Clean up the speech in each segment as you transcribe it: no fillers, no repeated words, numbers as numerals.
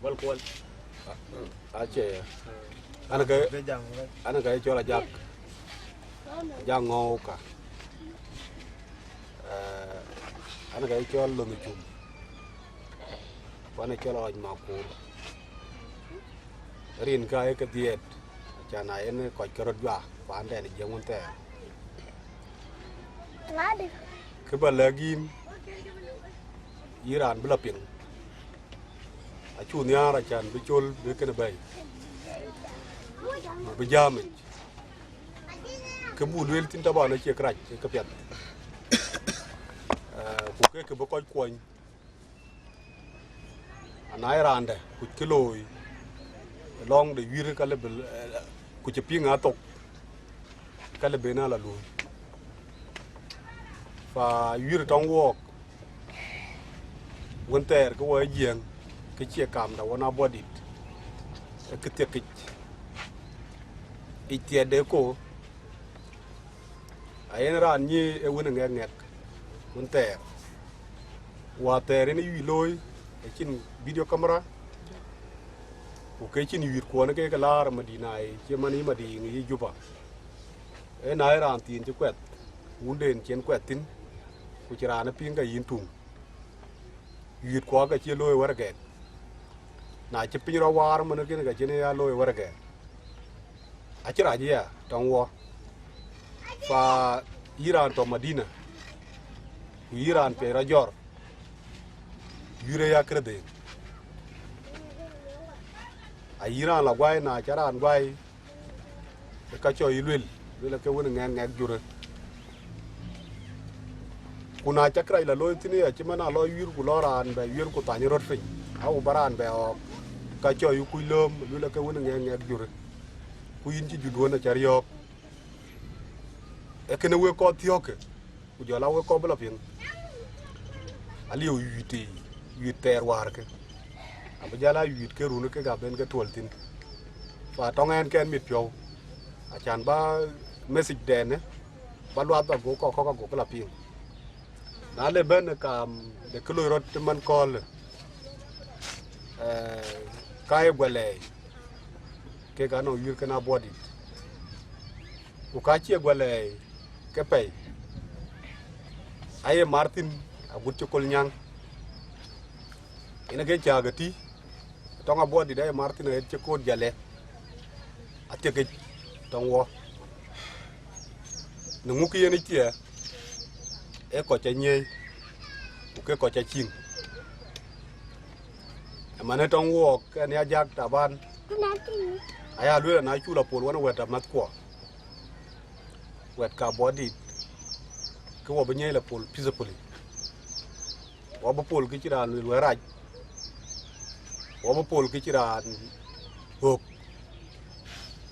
wal kwal ache be jam ana ga chola jak jango ka ana ga chola lo mi chum wana chola aj makur rin ka e ka diet chana en ko karot ba pan de je ngun te ke ba lagin iran bla ping a chu nya ra chan bi chol be ke bay bi jam ke bu wel tin ta ba na che krach ke pet ku ke bo ko ko anai rande ku kiloi long de wir ka le ku che pinga tok ka le bena la lu fa wir tong wok won ter ko wa yeng ke che kam da wona bodit ke te ke itie de ko ayen ran ni e wona ngek ngek won ter wa ter ni wi loy e chin video camera ku ke chin wir ko na ke lar madina e che mani madi ngi juba e na ran tin che kwet un den chen kwet tin ku chira na pinga yin tung wir ko ga che loy war ge na che pin ro war man ke ga che ne ya loy war ge a chira ji ya tong wo fa iran to madina iran pe rajor yure ya krede a iran la gwai na charan gwai ka cho ilwel le ke wona ngeng ngek jure kuna chakra ila loy tini a chimana loy yur ku loran be yur ku tani rot fin au baran be o ka cho yu ku lom le ke wona ngeng ngek jure ku yin ci judo na chariok e kene we ko tioke ku jola we ko bla pin ali yiti yiter war ke abjala yit ke runu ke ga ben ke toltin fa tongen ken mit pyo achan ba message den ba lwa ba go ko bla pin na le ben ka de kilo rot man kol kai gwele ke ga no yir kana body ku ka che gwele ke pe aye martin agut chokol nyang ina ge chagati tonga body dai martin e chokol jale ateke tongwo nungu yeni tie e ko cha nye ku ke ko cha ching mane tongwo ke ne ajak taban aya lwe na chula pol wana weta mat ko wet ka body ke wo benye la pol peacefully wo bo pol ki chiran lwe raj wo bo pol ki chiran hok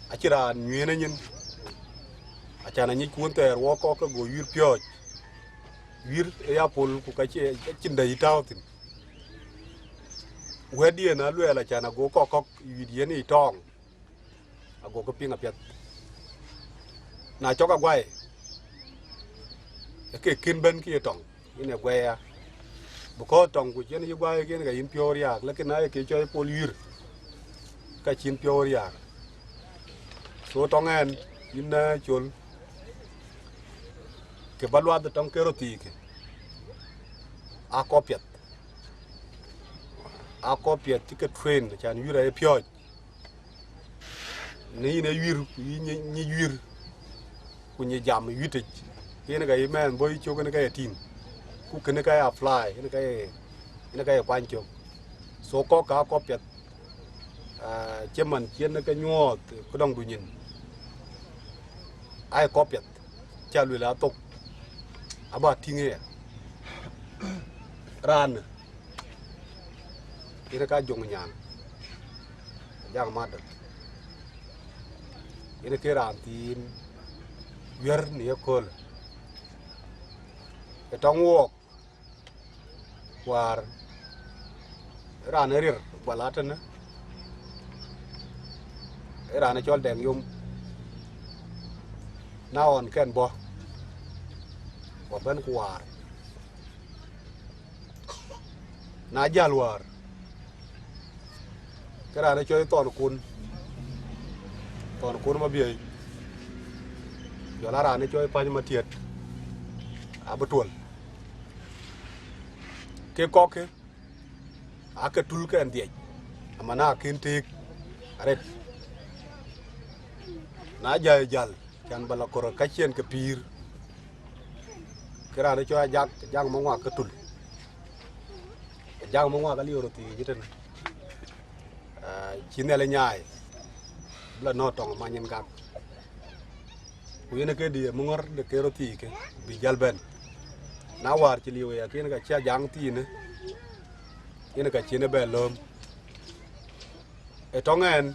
a chiran nyene nyin a chana nyi kunter wo ko ka go yur pyoj wir ya pol ku ka che chinda itautin wedi na lwe la chana go ko yidie ni tong ago ko pinga pet na choka gwai ke kin ben ki tong ine gwaya buko tong ku chen yu gwai gen ga in pyoria lekin na ke choy pol yur ka chin pyoria so tongen in na chul ke balwa de tong keroti ke a kopiet ti ke train chan yura e pyoj ni ne yur ni yur ku ni jam yute ina ga imen boy chogo ne ga tin ku kene ga ya fly ina ga kwancho so ko ka kopiet cheman chen ka nyot ko dong du nyin ai kopiet chalu la tok aba tinge ran ina ka jong nyang jang madal ina ke ran tin yer ni kol e tong wok war ran rir balatana ran chol deng yum na on ken bo ben kwar na jalwar cái ra nó chơi toàn côn mà bìa giờ là ra nó chơi pa mà thiệt à bữa tuần cái có cái à cái tul cái anh thiệt mà na kinh thiệt aret na jai jal kan bala koro kachien ke pir kira de cho jak mo ngwa ketul jak mo ngwa ka lioro ti jiten chinele nyaay bla no tong ma nyen gak ku yene ke di mo ngor de ke roti ke bi jalben na war ci liwe ya ken ga cha jang ti ne yene ka chine be lom e tongen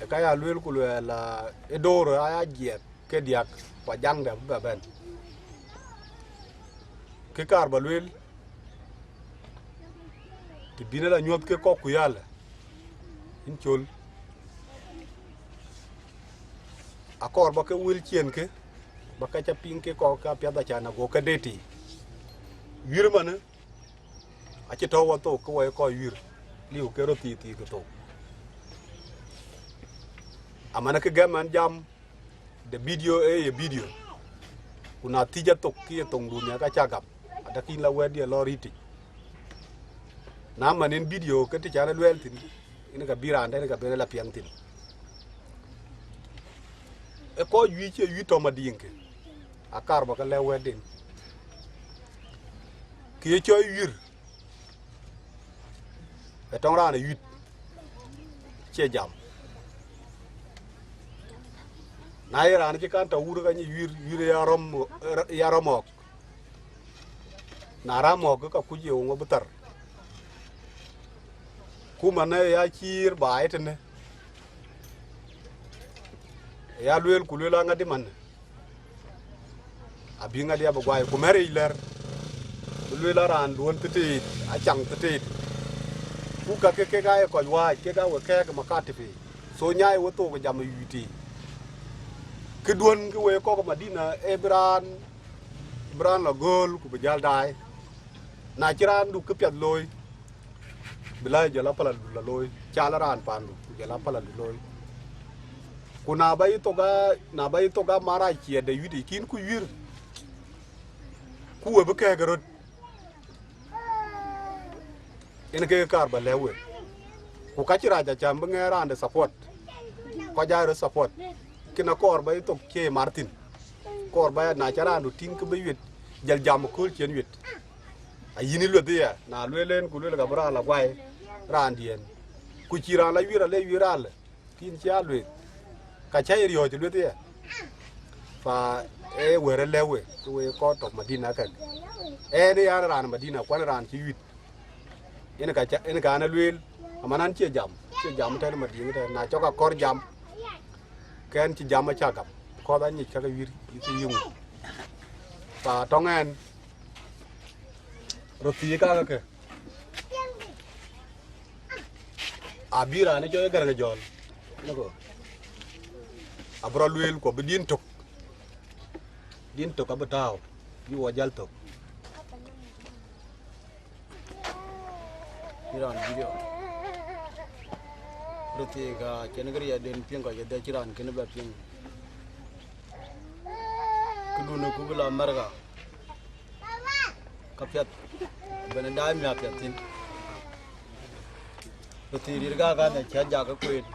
cái à luyện của luyện là cái đồ rồi ai giết cái điạc và giăng để bờ bên cái car bà luyện thì biến là nhuộm cái cọc quý al in chôn à cor bà cái wheel chiên cái bà cái chắp pin cái cọc cái piada chana go cái đeti wir mà nữa à chỉ thâu vào tổ cái quay coi wir liu cái roti thì cái tổ amana ke gaman jam de video video kuna tija tok ki tong dunya ka chagap ada kin la wedi lo riti na manen video ke ti chana lwel tin ina ka biranda ina ka bena la piang tin e ko yu che yu to madinke akar ba ka le wedin ki cho yur e tong rana yu che jam na ira ni kan ta wuru ga ni yur ya romok na ramok ka kuje ngo butar kuma na ya kir ba itene ya luel kulela ngadi man abi ngadi ya bagwai ku mere iler luela ran don tete a chang tete ku ka ke ga ko wa ke ga wa ke ma ka tifi so nyai wo to ga jam yuti cái đuôn cái quê có Madina Ebran là gol của bây giờ đại na chiran du cái piat lôi bila giờ là pala là lôi cha là ran pan du giờ là pala lôi kuna bay to ga mara chia de yudi kin ku yir ku we ke garot ina ke kar ba lewe ku ka chira ja cham ngera ande support ko ja support kina kor bay to ke Martin kor bay na chara du tin ke bay wit jal jam ko chen wit a yini lo dia na lo len ku lo ga bra la kwai ran dien ku chira la wira le tin cha lo ka cha ri ho ti lo dia fa e were lewe ku we ko to Madina ka e ni ya ran Madina kwan ran chi wit ina ka na lo amanan che jam ta Madina ta na cho ka kor jam ken ci jama chagam ko da ni chaga wir ci yung pa tongen roti ka ke abira ne joy gar ga jol nako abro luel ko be din tok abataw yi wo jal tok iran video roti ga kenegri ya den pinga ya de chiran ken ba ping kuduna kubula marga kapyat bana dai mi apyatin roti rirga ga ne cha ja ga kuin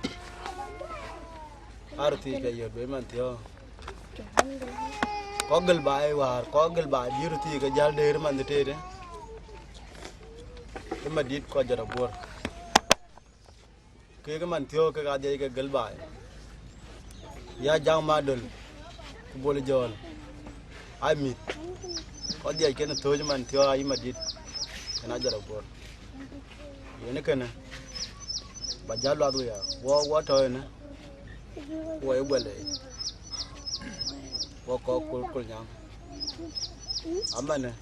arti ga ye be man thio ko gal bai war ko gal bai di roti ga jal de man de te ma dit ko jara bor cái man theo cái gà dây cái gel bài ya jang ma dul ku bole jol ai mit có dây cái nó thôi man theo ai mà dit cái nó jara bor yene kana ba jalo adu ya wo thôi nè wo e bole wo ko kul nyang amane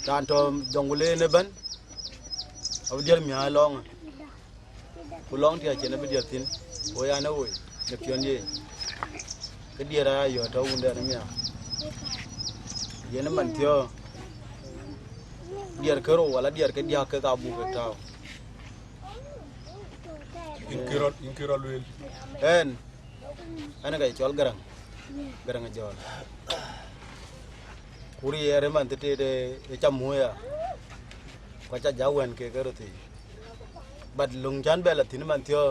tanto dongule ne ban au dir mi ha long kulong thì chỉ là bây giờ tin ôi anh ơi được chuyện gì cái dia ra giờ đâu cũng được nữa giờ nó mình theo dia cái rồi là dia cái dia cái cabo cái tao in kira luel en ana ga chol garang jol kuri ere man tete de chamuya ko cha jawen ke garoti bad lung jan bela tin man tio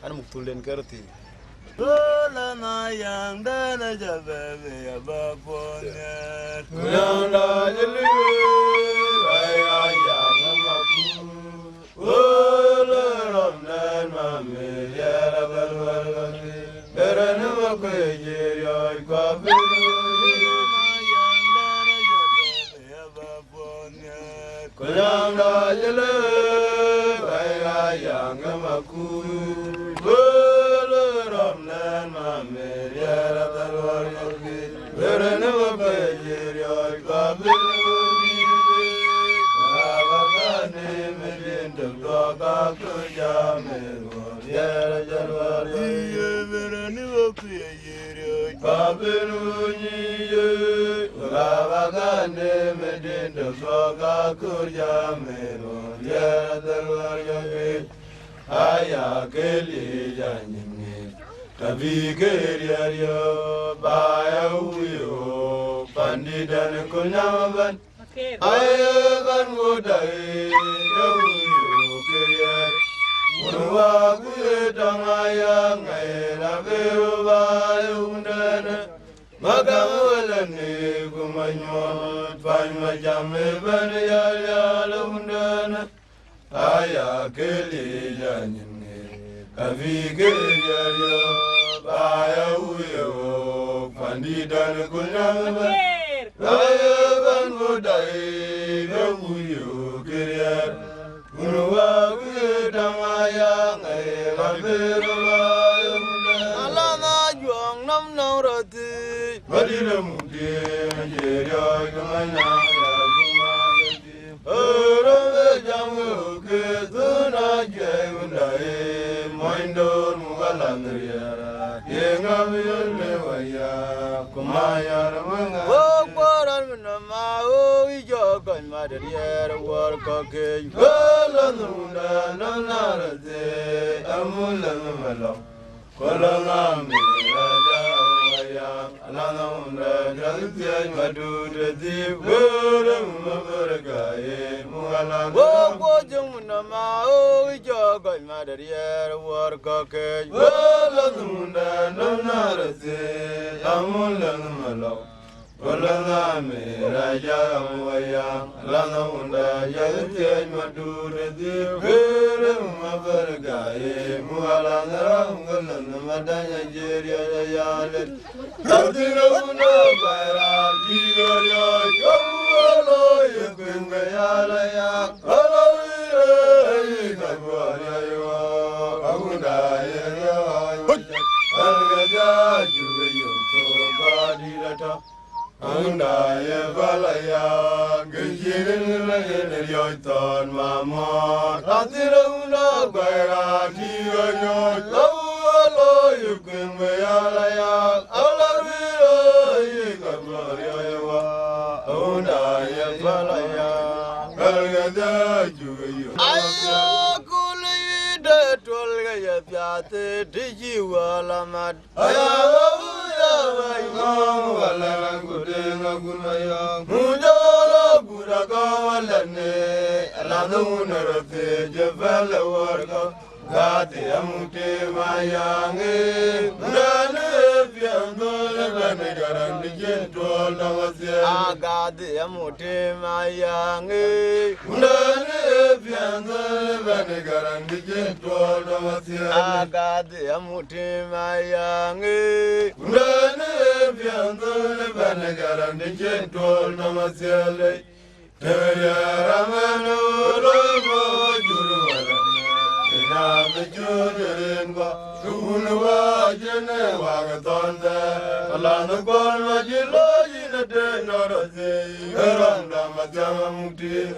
an muktulen garoti Ola na yang dana jabe ya baponya. Kulang da jelu ay ayang maku. Ola ramdan mame ya rabal wargani. Beran maku jeriya kabiru. Yang dana jabe ya baponya. Kulang da jelu ay ayang maku. Tabigerio bayauyo pandidan kunyaban ayaban godai yauyo kirier munwa kuyetangaya ngaira beru bayundana magamwalani kumanyon panmajame banayalundana aya keli janyne Kavigerio bayauyo pandidan kunyaban ayaban godai yauyo kirier munwa kuyetangaya ngaira beru bayundana Alana juang nam naurati. Madina mudi jeria kumanya ya kumanya Ora jamu ke tuna jayundai moindor mugalandriya yengam yole waya kumaya ramanga Woran nama o ijo kan madariya war kake. Kalandunda nanarate amulan malam Kolangami raja waya alanunda jaltiya madudati buram mabargaye mualan Wo jung nama o ijo kan madariya war kake. Kalandunda nanarate amulan malam Kolangami raja waya alanunda jaltiya madudati buram mabargaye mualan ramgalan madanya jeria yale Tadinuna bara diya kamalo yekunga yala ya Alawire kabaya yo agunda ya Algaja juwe yo to badirata Agunda ya balaya Gajin la yo ton mama Tadinuna bara diya kamalo yekunga yala ya Alawire kabaya yo agunda ya balaya Algaja juwe yo Ayo kuli de tolga ya pyate diji wala mad. Gati amute mayange nane piandole bane garandi jentol namasye Agadi amuti mayangi. nane piandole bane garandi jentol namasye Agadi amuti mayangi. nane piandole bane garandi jentol namasye Teya ramano lomo jurwala ina mejurengo kunwa jene wagatonda alana kolma jilo yina de noroze randa majama muti